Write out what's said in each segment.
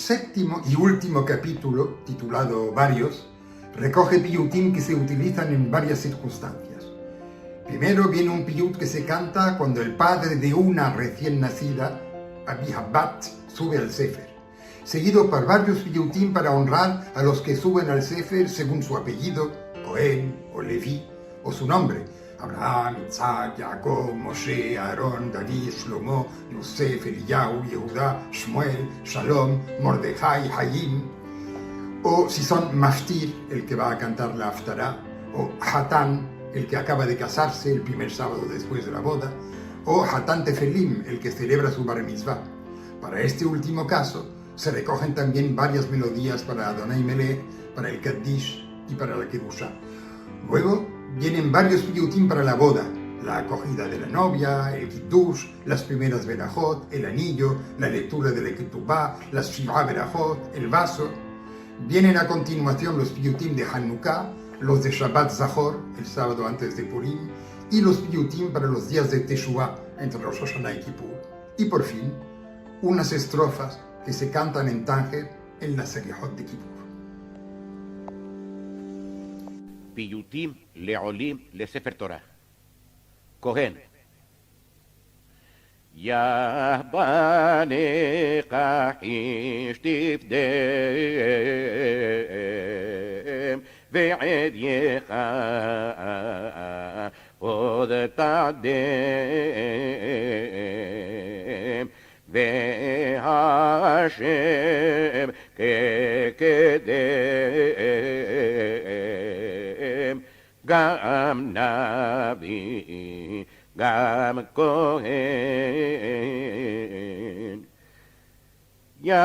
séptimo y último capítulo, titulado Varios, recoge piyutim que se utilizan en varias circunstancias. Primero viene un piyut que se canta cuando el padre de una recién nacida, Abihabat, sube al Sefer, seguido por varios piyutim para honrar a los que suben al Sefer según su apellido, Cohen o Leví, o su nombre, Abraham, Isaac, Jacob, Moshe, Aarón, David, Shlomo, Yosef, Eliyahu, Yehuda, Shmuel, Shalom, Mordejai, Hayim, o si son Maftir, el que va a cantar la Haftará, o Hatán, el que acaba de casarse el primer sábado después de la boda, o Hatán Tefelim, el que celebra su Bar Mitzvah. Para este último caso, se recogen también varias melodías para Adonai Melech, para el Kaddish y para la Kedusha. Luego vienen varios piyutim para la boda, la acogida de la novia, el Kiddush, las primeras Berajot, el anillo, la lectura de la Ketubá, las Shivá Berajot, el vaso. Vienen a continuación los piyutim de Hanukkah, los de Shabbat Zahor, el sábado antes de Purim, y los piyutim para los días de Teshuvah, entre Rosh Hashanah y Kippur. Y por fin, unas estrofas que se cantan en Tánger en la Selihot de Kippur. פיוטים לעולים לספר תורה. כהן. יא בניך חיש תפדם ועדייך עוד תעדם והשם כקדם גם נביא גם כהן יא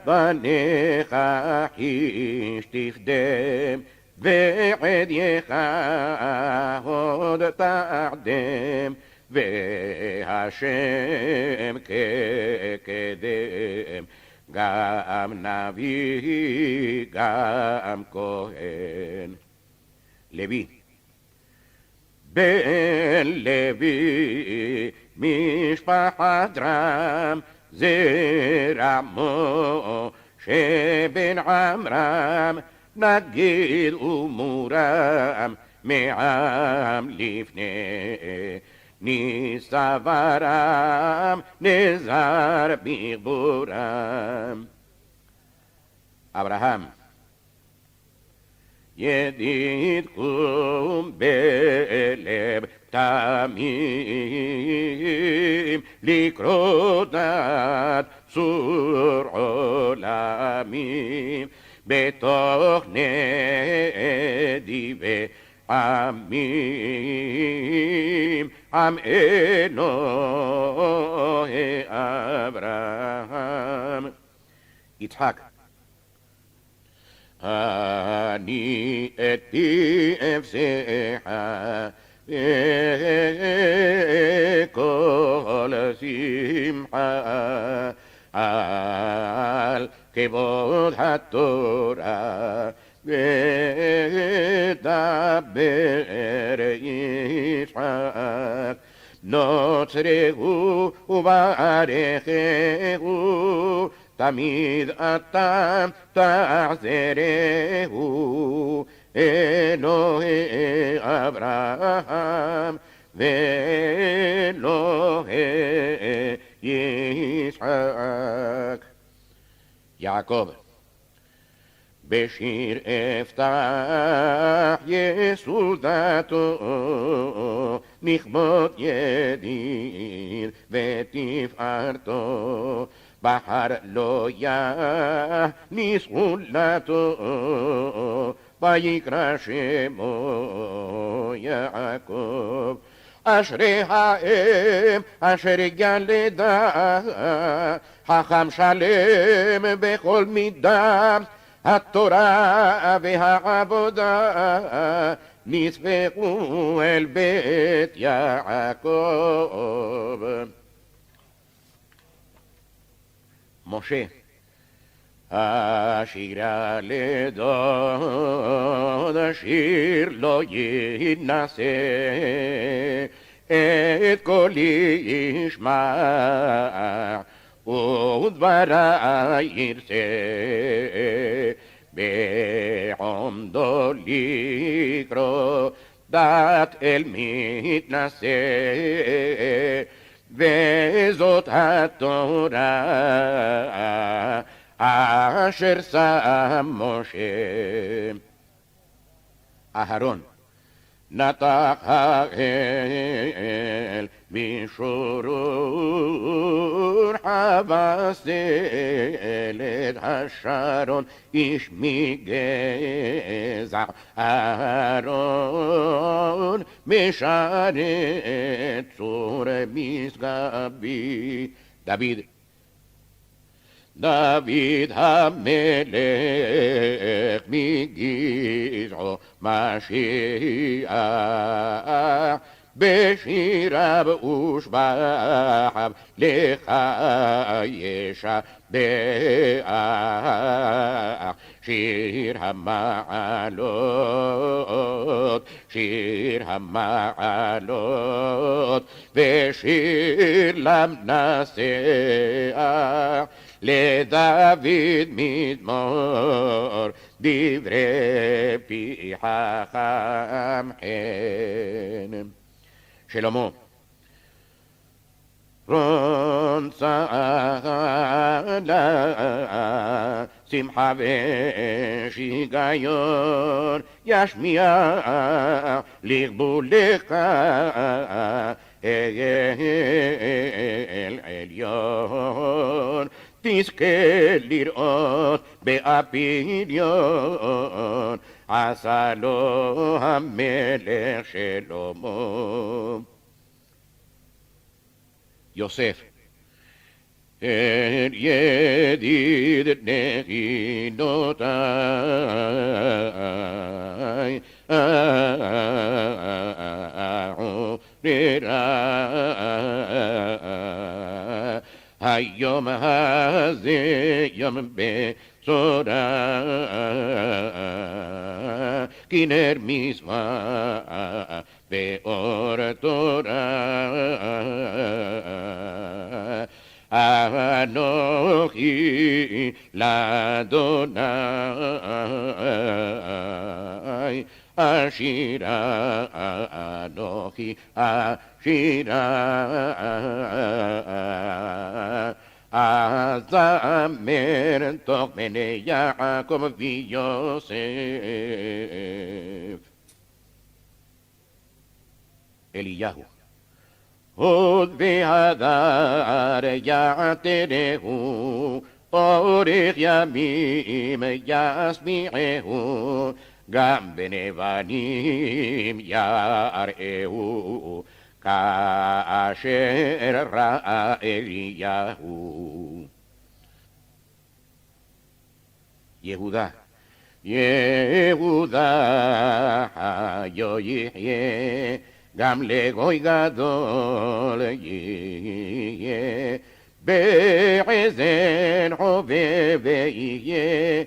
בניך חיש תפדם ועדייך עוד תעדם והשם כקדם גם נביא גם כהן. לוי בן לוי משפחת רם זרע משה בן עמרם נגיד ומורם מעם לפני ניסה ורם נזר בגבורם. אברהם ידיד קום בלב תמים לקרוא דת צור עולמים בתוך נדיבי עמים עם אלוהי אברהם. יצחק אני אתי אפסך וכל שמחה על כבוד התורה ודבר יצחק נוצרהו וברכהו תמיד אתה תעזרהו אלוהי אברהם ואלוהי יצחק. יעקב בשיר אפתח יסודתו נכמות ידיר ותפארתו בחר לא יכניס גאולתו ויקרא שמו יעקב. אשרי האם אשר ילדה חכם שלם בכל מידה התורה והעבודה נצבחו אל בית יעקב. משה השירה לדוד השיר לא יינשא את קולי ישמע ודברי ירצה בעומדו לקרוא דת אל מתנשא וזאת התורה אשר שם משה. אהרון נתח האל בשורור חבס ילד השרון איש מגזע אהרון משרת צור משגבי. דוד המלך מגזעו משיח בשיריו ושבחיו לך ישבח. שיר המעלות, שיר המעלות, ושיר למנסח, לדוד מזמור, דברי פי חכם חן. שלמה רון צהלה, שמחה ושיגיון, ישמיע לגבולך אל עליון. תזכה לראות באפיליון, עשה לו המלך שלמה. יוסף אל ידיד נתינותיי היום הזה יום בצורה, כנר מצווה ואור תורה. אנוכי לאדוני אשירה, אנוכי אשירה. אזמר תוך בני יעקב ויוסף. אליהו עוד והדר יעטרהו, אורך ימים ישביעהו, גם בנבנים יראהו, כאשר ראה אליהו. יהודה חיו יחיה, גם לגוי גדול יהיה, בעזן חובב יהיה,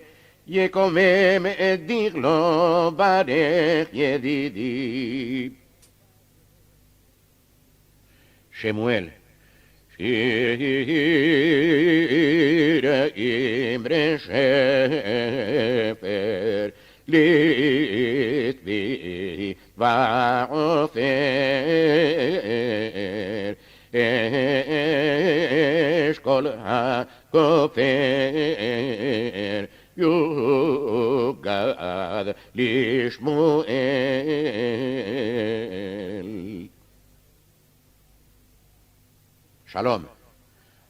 יקומם את דגלו ברך ידידי. שמואל שיר אמרי שפר, לטבי ועופר, אשכול הכופר, יוגד לשמואל. שלום.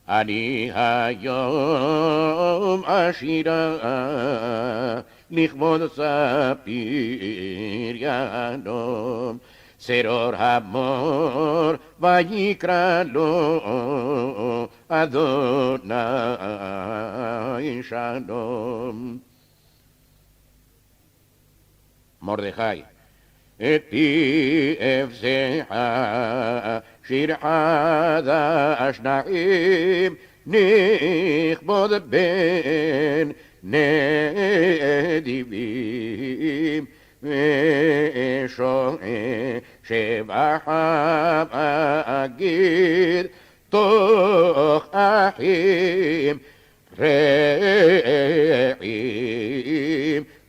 אני היום אשירה לכבוד ספיר ינום, שרור המור ויקרא לו אדוני שלום. מרדכי את פי אפסך, שיר חדש נעים, נכבוד בין נדיבים, ושומע שבחיו אגיד, תוך אחים רעים,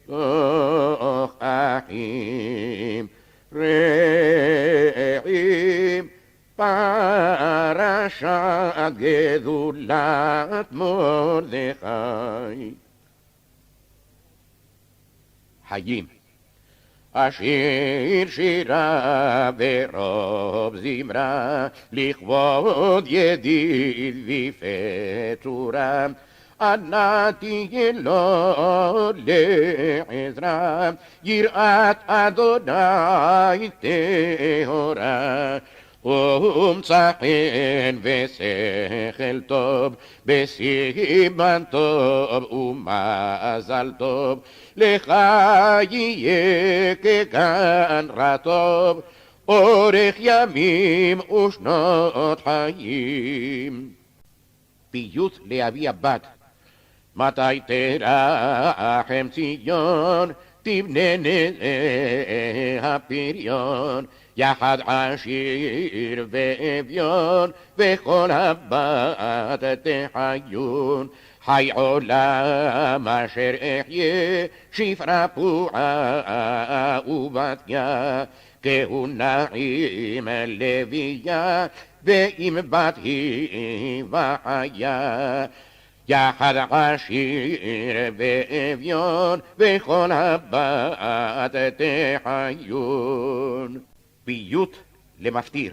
תוך אחים רעים, פרשת גדולת מרדכי. חיים, השיר שירה ורוב זמרה, לכבוד ידיד ופצורה, אנא תהיה לו לעזרה, יראת אדוני טהורה. ומצא חן ושכל טוב, בסימן טוב ומזל טוב, לך יהיה כגן רטוב, אורך ימים ושנות חיים. פיוט לאבי הבת, מתי תרחם ציון, תבננה הפריון, יחד עשיר ואביון, וכל הבת תחיון. חי עולם אשר אחיה, שפרה פועה ובתיה, כהונאים לוויה, ואם בת היא וחיה. יחד עשיר ואביון, וכל הבת תחיון. פיוט למפטיר.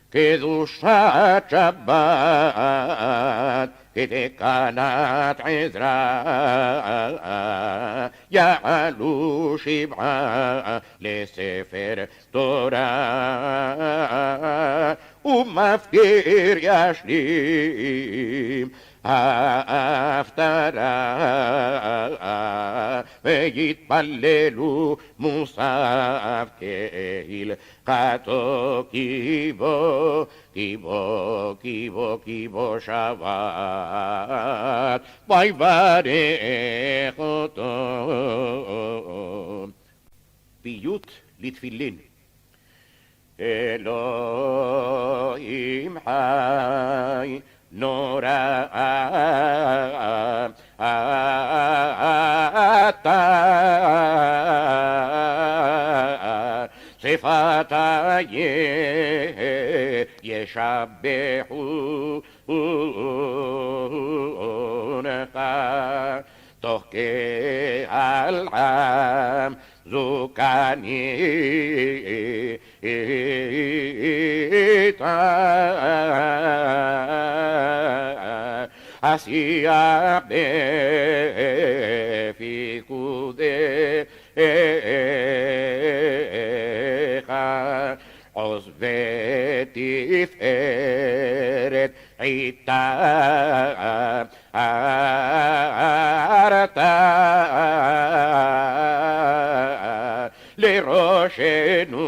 קדושת שבת, כתקנת עזרא, יעלו שבעה לספר תורה, ומפטיר ישלים ההפטרה, ויתפללו מוסף כהלכתו, כי בו שבת, ויברך אותו. פיוט לתפילין. אלוהים חי, נורא אתה, שפתי ישבחו לך, תוך קהל עם זוקני עשייה בפיקודיך, עוז ותפארת עיתה לראשנו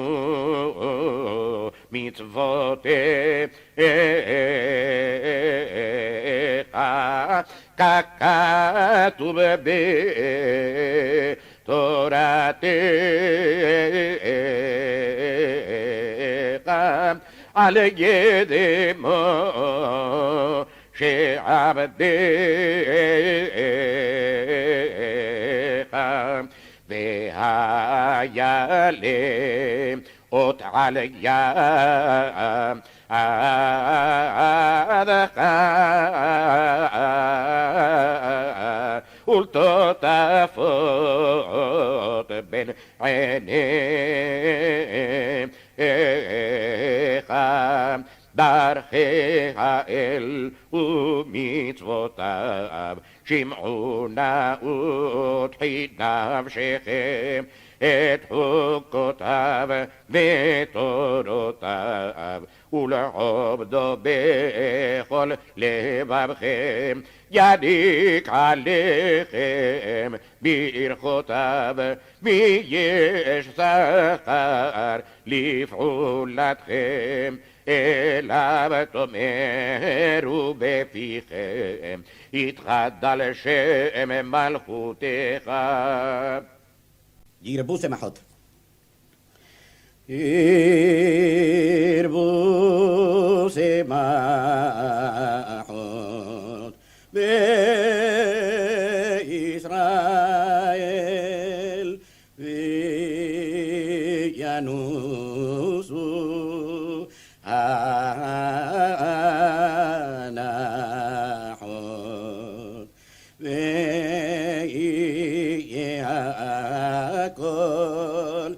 מצוותיך, ככתוב בתורתך, על ידי משה עבדך, והיה להם אות על ידך, ולטוטפות בין עיניך, דרכי האל ומצוותיו, שמעו נא ותחי נפשכם את חוקותיו ותורותיו, ולעובדו בכל לבבכם, ידיק עליכם ברכותיו, ויש שכר לפעולתכם, אליו תאמרו בפיכם, יתחדל שם מלכותך. ירבו שמחות. ירבו שמחות. ינוסו הנחות ויהיה הכל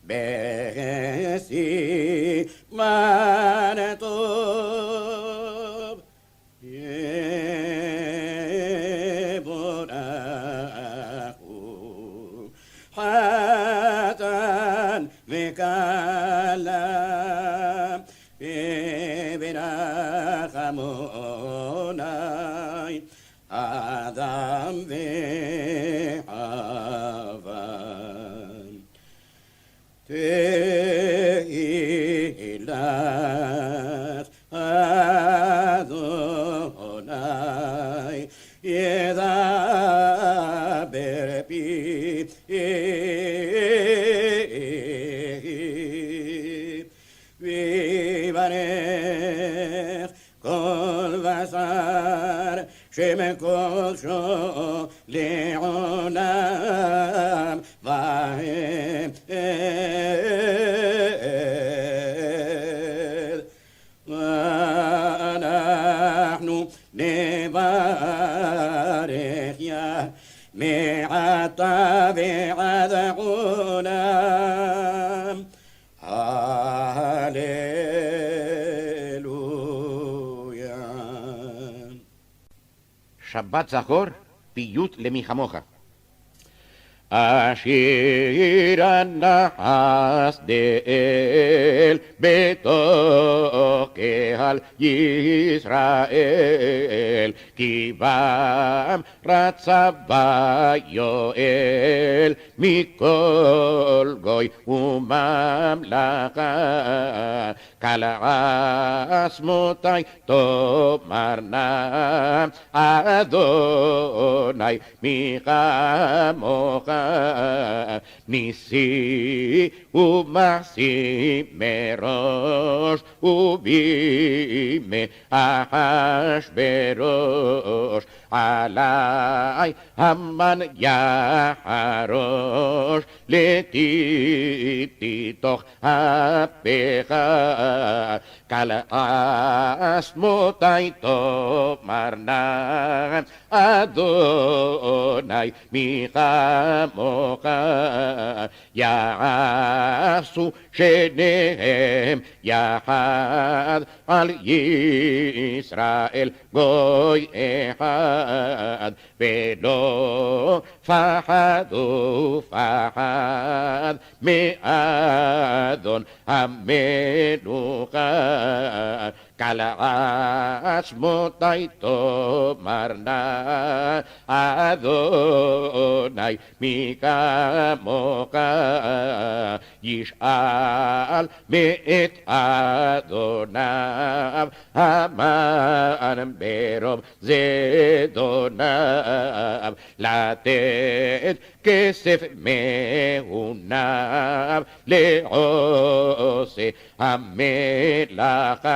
בסימן טוב יבורכו חתן וכלה ברחמוני אדם וחווה תהילת אדוני ידבר פי ויברך כל בשר שם קודשו לעולם ועד ואנחנו נברך יה מעתה ועד עולם הללויה. שבת זכור, פיוט למיכמוך. אשיר הנחס דאל בתוך קהל ישראל כי בם רצה ביואל מכל גוי וממלכה כל עצמותי תאמרנה אדוני מי כמוך ניסי ומעשי מראש ובימי אחשוורוש עלי המן יחרוש לטיטי תוך אפיך כל עצמותי תאמרנה אדוני מי כמוך יעשו שניהם יחד על ישראל גוי אחד ולא פחדו פחד מאדון המלוכה כל עצמותי תאמרנה אדוני מי כמוך ישאל מאת אדוניו המן ברוב זדוניו לתת כסף מהוניו לעושה המלאכה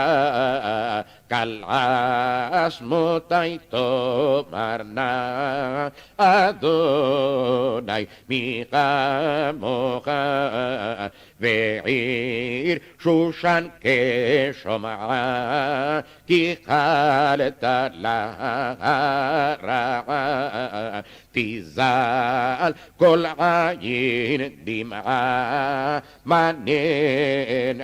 כל עצמותי תאמרנה אדוני מי כמוך ועיר שושן כשומעה כי חלת להרעה תזל כל עין דמעה מנן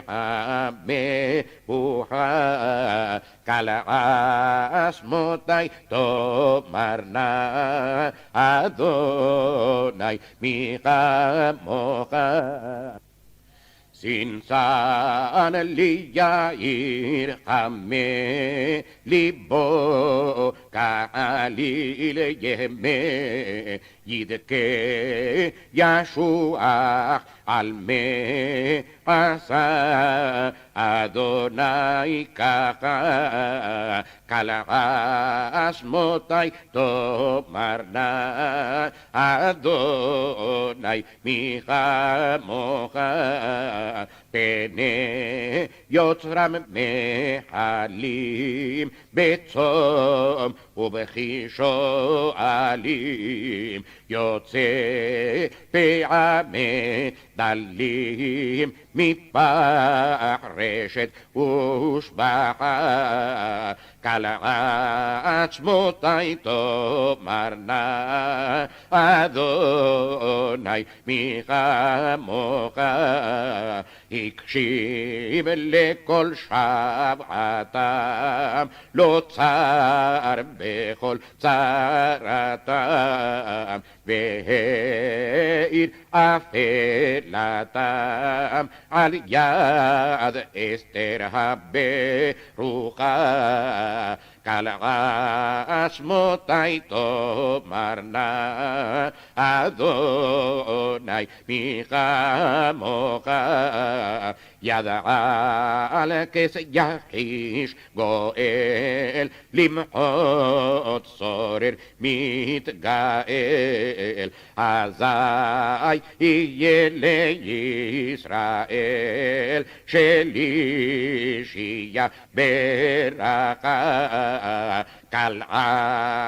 המבוכה כל עצמותי תאמרנה אדוני מי כמוך סנסן לי יאיר חמה ליבו כעליל ימה ידכה ישוח על מעשה אדוני ככה כל עצמותי תאמרנה אדוני מי כמוך פני יוצרם מחלים בצום ובכי שואלים יוצא פעמי דלים מפרשת ושבחה כל עצמותי תאמרנה אדוני מי כמוך הקשיב לכל שבעתם לא צר בכל צרתם והאיר אפלתם על יד אסתר הברוכה כל עצמותי תאמרנה אדוני מי כמוך ידעה על כס יחיש גואל למחות צורר מתגאל אזי יהיה לישראל שלישייה ברכה כל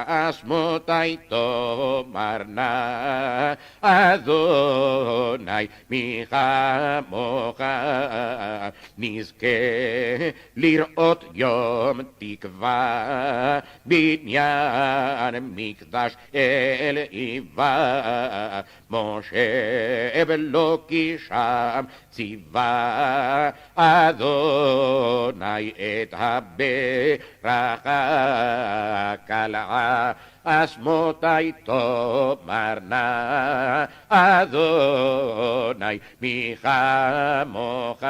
עצמותי תאמרנה אדוני מי כמוך נזכה לראות יום תקווה בניין מקדש אל היווה משה ולא כי שם ציווה אדוני את הברכה כל עצמותי תאמרנה אדוני מי כמוך